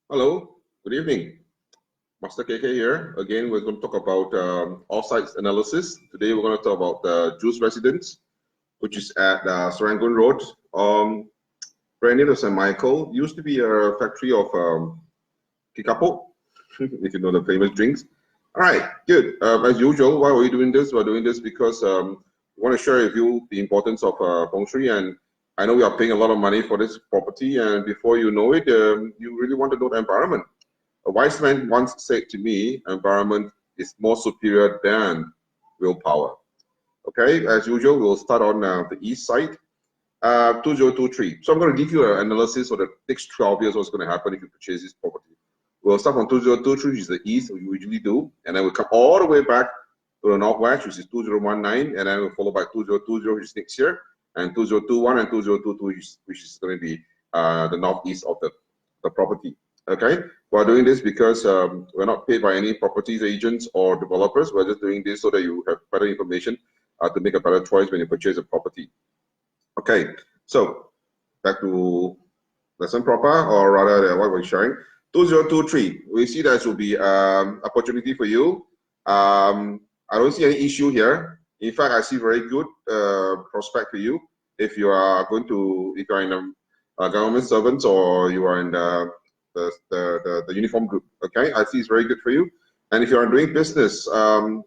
Hello, good evening. Master KK here. Again, we're going to talk about offsite analysis. Today, we're going to talk about the Juice Residence, which is at Serangoon Road. Brand new to St. Michael. Used to be a factory of Kikapo, if you know the famous drinks. All right, good. As usual, why are we doing this? We're doing this because we want to share with you the importance of Feng Shui, and I know we are paying a lot of money for this property, and before you know it, you really want to know the environment. A wise man once said to me, environment is more superior than willpower. Okay, as usual, we'll start on the east side, 2023. So I'm going to give you an analysis for the next 12 years, what's going to happen if you purchase this property. We'll start from 2023, which is the east, we usually do, and then we'll come all the way back to the northwest, which is 2019, and then we'll follow by 2020, which is next year, and 2021 and 2022, which is going to be the northeast of the property. Okay, we're doing this because we're not paid by any properties agents or developers. We're just doing this so that you have better information to make a better choice when you purchase a property. Okay, so back to lesson proper, or rather what we're sharing. 2023, we see that will be opportunity for you. I don't see any issue here. In fact, I see very good prospect for you if you are going to, if you're in a government servant or you are in the uniform group. Okay, I see it's very good for you. And if you are doing business,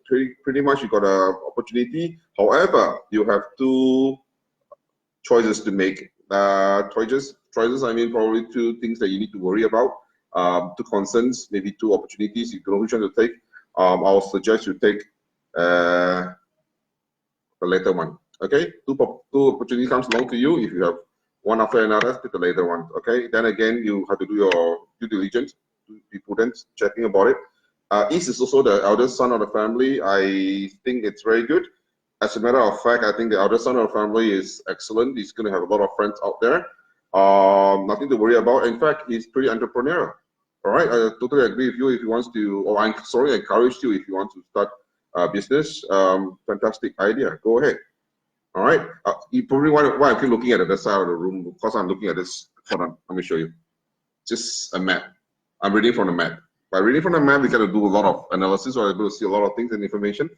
pretty much you got an opportunity. However, you have two choices to make. Choices, I mean probably two things that you need to worry about. Two concerns, maybe two opportunities. You don't know which one to take. I'll suggest you take the later one. Okay, two opportunities comes along to you. If you have one after another, take the later one. Okay, then again, you have to do your due diligence, be prudent, checking about it. East is also the eldest son of the family. I think it's very good. As a matter of fact, I think the eldest son of the family is excellent. He's going to have a lot of friends out there. Nothing to worry about. In fact, he's pretty entrepreneurial. All right, I totally agree with you if he wants to, or I'm sorry, I encourage you if you want to start a business. Fantastic idea. Go ahead. All right. You probably why I keep looking at the side of the room because I'm looking at this. Hold on, let me show you. Just a map. I'm reading from the map. By reading from the map, we got to do a lot of analysis, or able to see a lot of things and information.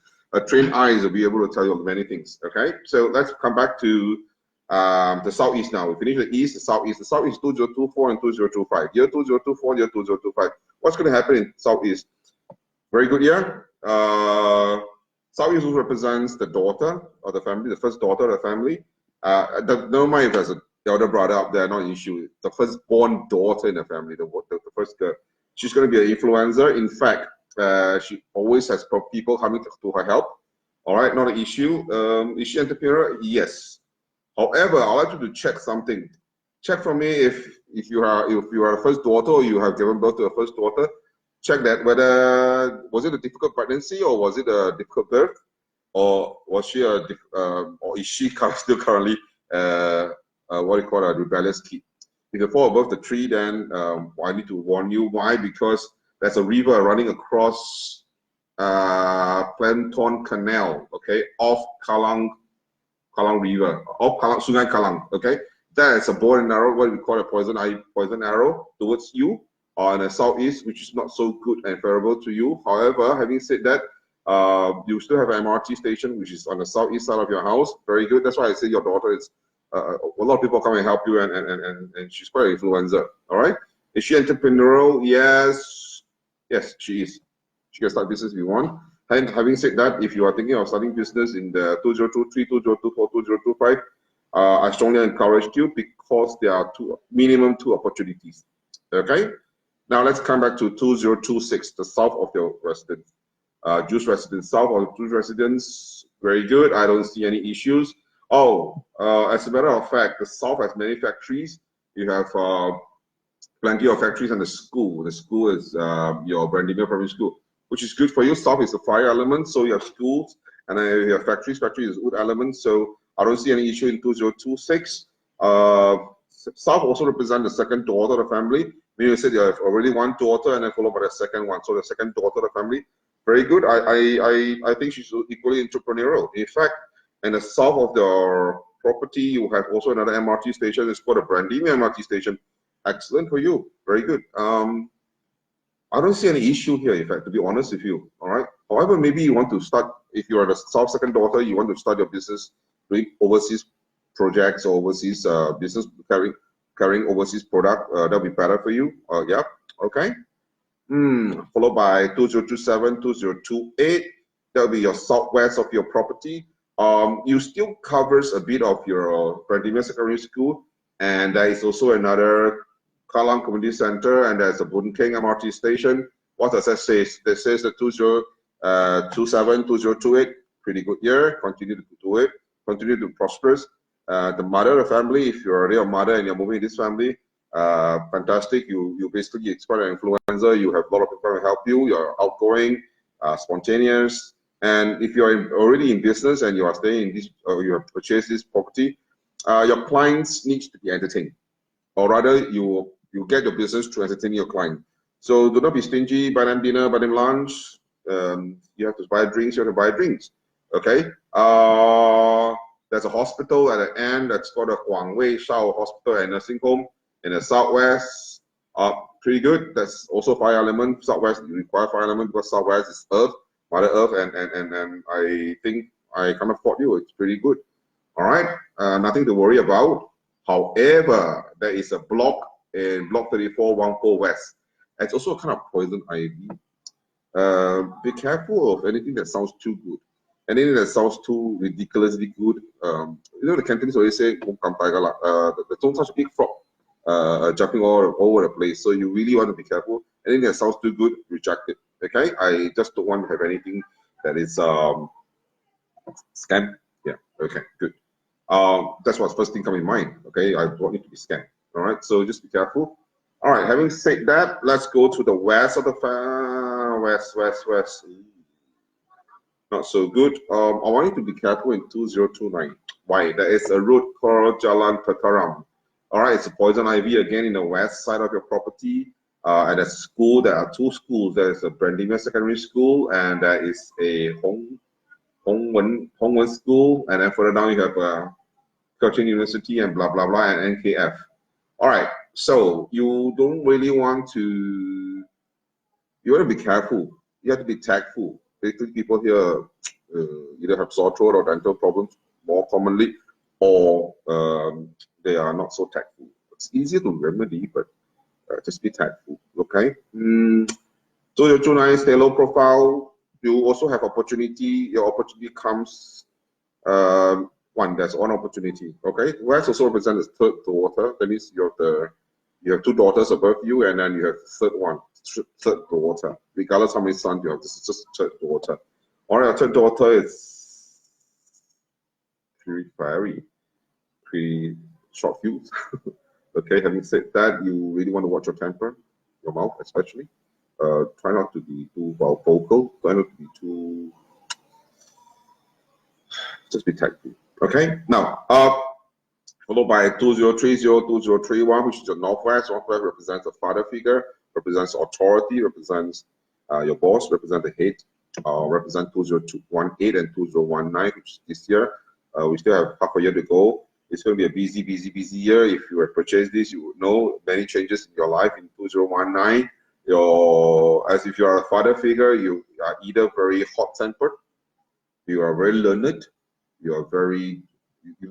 Trained eyes will be able to tell you many things. Okay, so let's come back to the southeast now. We finish the east, the southeast. The southeast 2024 and 2025. Year 2024, year 2025. What's going to happen in southeast? Very good year. Southeast also represents the daughter of the family, the first daughter of the family. Never mind if there's an elder brother up there, not an issue. The first-born daughter in the family, the first girl. She's going to be an influencer. In fact, she always has people coming to her help. All right, not an issue. Is she entrepreneur? Yes. However, I'd like you to check something. Check for me if you are a first daughter or you have given birth to a first daughter. Check that whether was it a difficult pregnancy or was it a difficult birth, or was she or is she still currently what do you call a rebellious kid? If you fall above the tree, then I need to warn you. Why? Because there's a river running across Planton Canal, okay, off Kalang River, off Sungai Kalang, okay. That is a bow and arrow, what we call a poison arrow towards you in the southeast, which is not so good and favorable to you. However, having said that, you still have an MRT station, which is on the southeast side of your house. Very good. That's why I say your daughter is. A lot of people come and help you, and she's quite an influencer. All right. Is she entrepreneurial? Yes. Yes, she is. She can start business if you want. And having said that, if you are thinking of starting business in the 2023, 2024, 2025, I strongly encourage you because there are minimum two opportunities. Okay. Now let's come back to 2026, the south of your residence. Juice residence, south of the Juice residence. Very good. I don't see any issues. Oh, as a matter of fact, the south has many factories. You have plenty of factories and the school. The school is your Brandimir Primary School, which is good for you. South is the fire element, so you have schools, and then you have factories. Factories is wood element, so I don't see any issue in 2026. South also represents the second daughter of the family. Meaning you said you have already one daughter and then followed by the second one. So the second daughter of the family, very good. I think she's equally entrepreneurial. In fact, in the south of the property, you have also another MRT station. It's called a Brandimir MRT station. Excellent for you. Very good. I don't see any issue here, in fact, to be honest with you. All right. However, maybe you want to start, if you are the second daughter, you want to start your business doing overseas projects or overseas business, carrying overseas product. That'll be better for you. Yeah. Okay. Followed by 2027, 2028. That'll be your southwest of your property. You still covers a bit of your Bendemeer Secondary School, and there is also another Kallang Community Center, and there's a Boon Keng MRT station. What does that say? That says that 2027, 2028, pretty good year. Continue to do it. Continue to prosperous. The mother of the family, if you're already a mother and you're moving in this family, fantastic. You basically expert an influencer. You have a lot of people to help you. You're outgoing, spontaneous. And if you're already in business and you are staying in this, or you have purchased this property, your clients need to be entertained, or rather, you get your business to entertain your client. So do not be stingy. Buy them dinner, buy them lunch. You have to buy drinks. You have to buy drinks. Okay. There's a hospital at the end that's called the Huang Wei Shao Hospital and Nursing Home in the southwest. Pretty good. That's also fire element. Southwest you require fire element because southwest is Earth, Mother Earth, and I think I can afford you. It's pretty good. All right. Nothing to worry about. However, there is a block in Block 34, Wangpo West. It's also a kind of poison ivy. Be careful of anything that sounds too good. Anything that sounds too ridiculously good. You know, the Cantonese always say, don't touch a big frog jumping all over the place. So you really want to be careful. Anything that sounds too good, reject it. Okay? I just don't want to have anything that is scam. Yeah, okay, good. That's what's first thing come in mind. Okay, I don't need to be scammed. All right, so just be careful. All right, having said that, let's go to the west of the west. Not so good. I want you to be careful in 2029. Why? There is a road called Jalan Tataram. All right, it's a poison ivy again in the west side of your property. At a school, there are two schools. There is a Bendemeer Secondary School, and there is a Hongwen School, and then further down you have Curtin University and blah blah blah and NKF. All right, so you don't really want to. You want to be careful. You have to be tactful. Basically, people here either have sore throat or dental problems more commonly, or they are not so tactful. It's easier to remedy, but just be tactful. Okay. So your too nice, stay low profile. You also have opportunity. Your opportunity comes. There's one opportunity. Okay, West also represents the third daughter. That means you have two daughters above you, and then you have third daughter. Regardless how many sons you have, this is just third daughter. All right, third daughter is pretty short fuse. Okay, having said that, you really want to watch your temper, your mouth especially. Try not to be too vocal. Try not to be too. Just be tactful. Okay, now followed by 2030, 2031, which is the northwest. Northwest represents the father figure, represents authority, represents your boss, represents the head, represent 2018 and 2019, which is this year. We still have half a year to go. It's going to be a busy year. If you have purchased this, you would know many changes in your life in 2019. As if you are a father figure, you are either very hot-tempered, you are very learned, you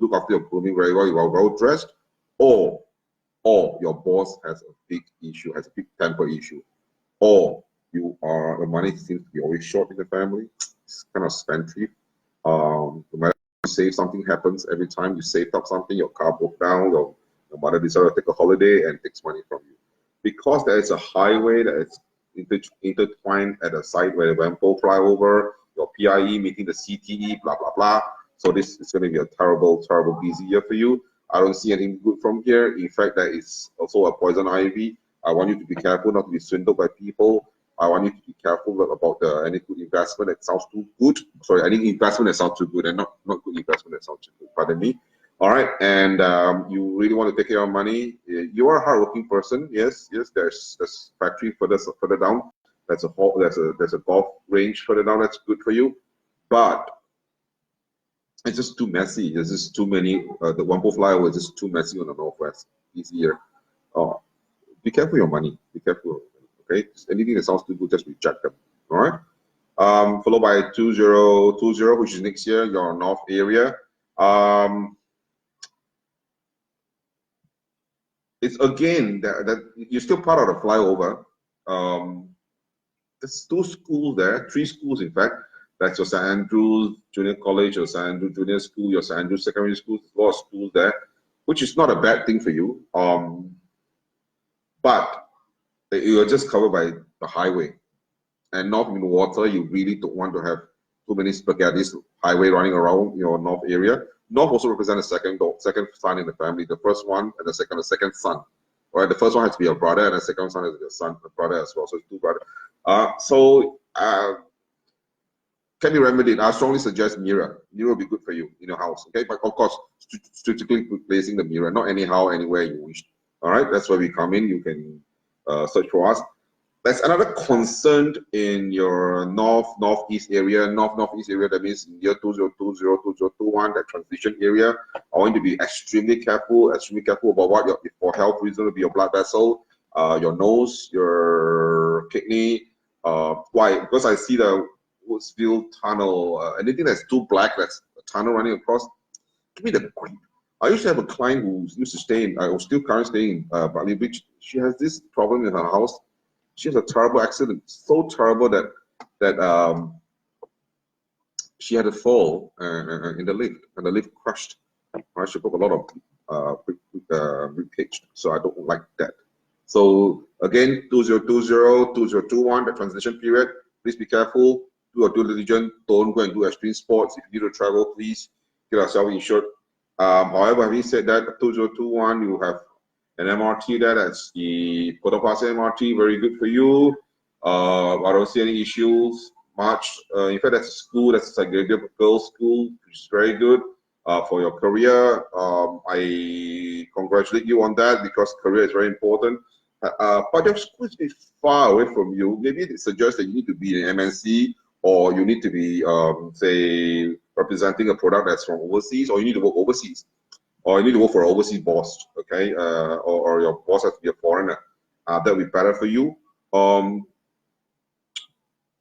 look after your grooming very well, you are well dressed, or your boss has a big issue, has a big temper issue, or the money seems to be always short in the family. It's kind of spendthrift. No matter you save, something happens. Every time you saved up something, your car broke down, or your mother decided to take a holiday and takes money from you. Because there is a highway that is intertwined at the site where the Wampo flyover, your PIE meeting the CTE, blah blah blah. So this is going to be a terrible busy year for you. I don't see anything good from here. In fact, there is also a poison ivy. I want you to be careful not to be swindled by people. I want you to be careful about any good investment that sounds too good. Sorry, any investment that sounds too good, and not good investment that sounds too good. Pardon me. All right, and you really want to take care of money. You are a hardworking person. Yes. There's factory further down. There's a golf range further down. That's good for you, but it's just too messy. There's just too many. The Wampo flyover is just too messy on the northwest this year. be careful your money. Be careful. Okay, anything that sounds too good, just reject them. All right. Followed by 2020, which is next year, your north area. It's again that you're still part of the flyover. There's 2 schools there, 3 schools in fact. That's your St. Andrews Junior College, your St. Andrews Junior School, your St. Andrews Secondary School. There's a lot of schools there, which is not a bad thing for you. But you are just covered by the highway, and north in the water. You really don't want to have too many spaghettis highway running around your north area. North also represents the second son in the family. The first one and the second son. Right, the first one has to be your brother, and the second son is your son, the brother as well. So it's 2 brothers. Can be remedied. I strongly suggest mirror. Mirror will be good for you in your house. Okay, but of course, strategically placing the mirror, not anyhow, anywhere you wish. All right, that's where we come in. You can search for us. That's another concern in your northeast area. Northeast area, that means in year 2020, 2021, that transition area. I want you to be extremely careful about what for health reasons will be your blood vessel, your nose, your kidney. Why? Because I see the Woodsville tunnel. Anything that's too black, that's a tunnel running across. Give me the creep. I used to have a client who used to stay in. I was still currently staying in Bali Beach. She has this problem in her house. She has a terrible accident, so terrible that she had a fall in the lift, and the lift crushed. She broke a lot of rib cage, so I don't like that. So again, 2020, 2021, the transition period. Please be careful. Do your due diligence. Don't go and do extreme sports. If you need to travel, please get yourself insured. However, having said that, 2021, you have an MRT there. That's the Potong Pasir MRT. Very good for you. I don't see any issues much. In fact, that's a school. That's a segregated girls' school, which is very good for your career. I congratulate you on that because career is very important. But your school is far away from you. Maybe it suggests that you need to be in MNC, or you need to be, say, representing a product that's from overseas, or you need to work overseas, or you need to work for an overseas boss, okay? Or your boss has to be a foreigner. That would be better for you.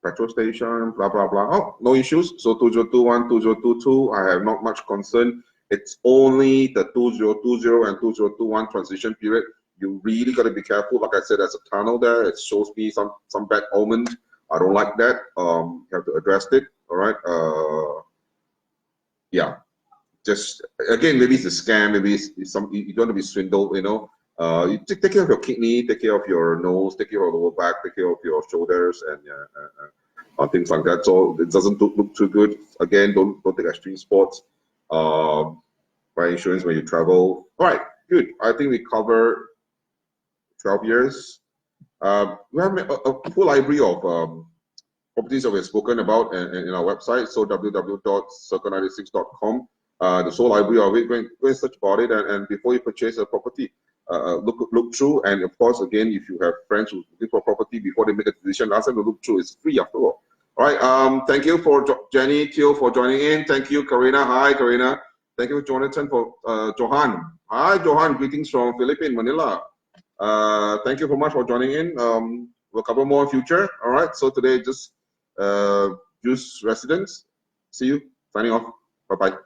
Petrol station, blah, blah, blah. Oh, no issues. So 2021, 2022, I have not much concern. It's only the 2020 and 2021 transition period. You really got to be careful. Like I said, there's a tunnel there. It shows me some bad omens. I don't like that. You have to address it. All right. Yeah. Just again, maybe it's a scam. Maybe it's some you don't want to be swindled. You know. You take care of your kidney, take care of your nose, take care of your lower back, take care of your shoulders, and things like that. So it doesn't look too good. Again, don't take extreme sports. Buy insurance when you travel. All right. Good. I think we covered 12 years. We have a full library of properties that we've spoken about in our website, so www.circle96.com. The whole library of it, go and search about it, and before you purchase a property, look through. And of course, again, if you have friends who look for property before they make a decision, ask them to look through. It's free after all. All right. Thank you for Jenny Teo for joining in. Thank you, Karina. Hi, Karina. Thank you, Jonathan, for Johan. Hi, Johan. Greetings from Philippines, Manila. Thank you so much for joining in. We'll cover more in future. All right. So today, just Juice Residents. See you. Signing off. Bye-bye.